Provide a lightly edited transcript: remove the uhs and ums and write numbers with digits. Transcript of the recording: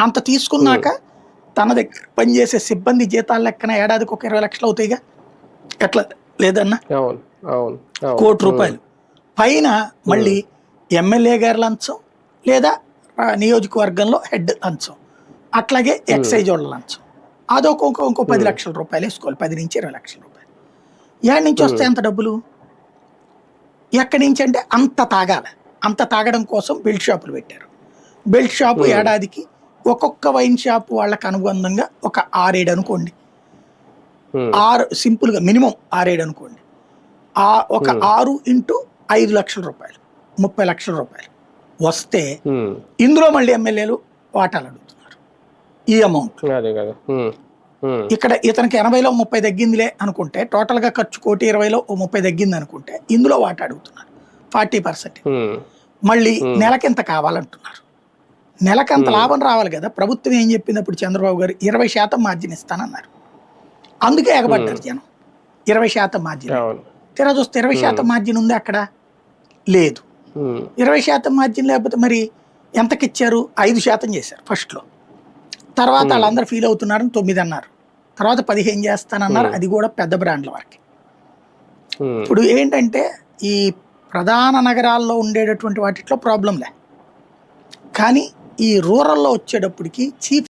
అంత తీసుకున్నాక తన దగ్గర పనిచేసే సిబ్బంది జీతాల లెక్కన ఏడాదికి ఒక 20 లక్షలు అవుతాయిగా. ఎట్లా లేదన్నా అవును అవును అవును. ₹1,00,00,000 పైన మళ్ళీ ఎమ్మెల్యే గారి లంచం లేదా నియోజకవర్గంలో హెడ్ లంచం, అట్లాగే ఎక్సైజ్ వాళ్ళ లంచం, అదొక ఇంకో 10 లక్షల రూపాయలు వేసుకోవాలి. 10 నుంచి 20 లక్షల రూపాయలు. ఏడు నుంచి వస్తాయి అంత డబ్బులు? ఎక్కడి నుంచి అంటే అంత తాగాలి. అంత తాగడం కోసం బెల్ట్ షాపులు పెట్టారు. బెల్ట్ షాపు ఏడాదికి ఒక్కొక్క వైన్ షాప్ వాళ్ళకి అనుబంధంగా ఒక 6-7 అనుకోండి, 6 సింపుల్గా మినిమం 6-7 అనుకోండి. ఒక 6 ఇంటూ 5 లక్షల రూపాయలు, 30 లక్షల రూపాయలు వస్తే ఇందులో మళ్ళీ ఎమ్మెల్యేలు వాటాలు అడుగుతున్నారు ఈ అమౌంట్. ఇక్కడ ఇతనికి 80లో 30 తగ్గిందిలే అనుకుంటే, టోటల్గా ఖర్చు 1,20,000లో 30 తగ్గింది అనుకుంటే ఇందులో వాటా అడుగుతున్నారు 40%. మళ్ళీ నెలకింత కావాలంటున్నారు. నెలకంత లాభం రావాలి కదా. ప్రభుత్వం ఏం చెప్పింది అప్పుడు? చంద్రబాబు గారు 20% మార్జిన్ ఇస్తానన్నారు. అందుకే ఎగబడ్డారు జనం. 20% మార్జిన్. తీరా చూస్తే 20% మార్జిన్ ఉంది అక్కడ? లేదు. 20% మార్జిన్ లేకపోతే మరి ఎంతకిచ్చారు? 5% చేశారు ఫస్ట్లో. తర్వాత వాళ్ళందరూ ఫీల్ అవుతున్నారని 9 అన్నారు. తర్వాత 15 చేస్తానన్నారు. అది కూడా పెద్ద బ్రాండ్ల వరకు. ఇప్పుడు ఏంటంటే ఈ ప్రధాన నగరాల్లో ఉండేటటువంటి వాటిలో ప్రాబ్లంలే, కానీ ఈ రూరల్లో వచ్చేటప్పటికి చీఫ్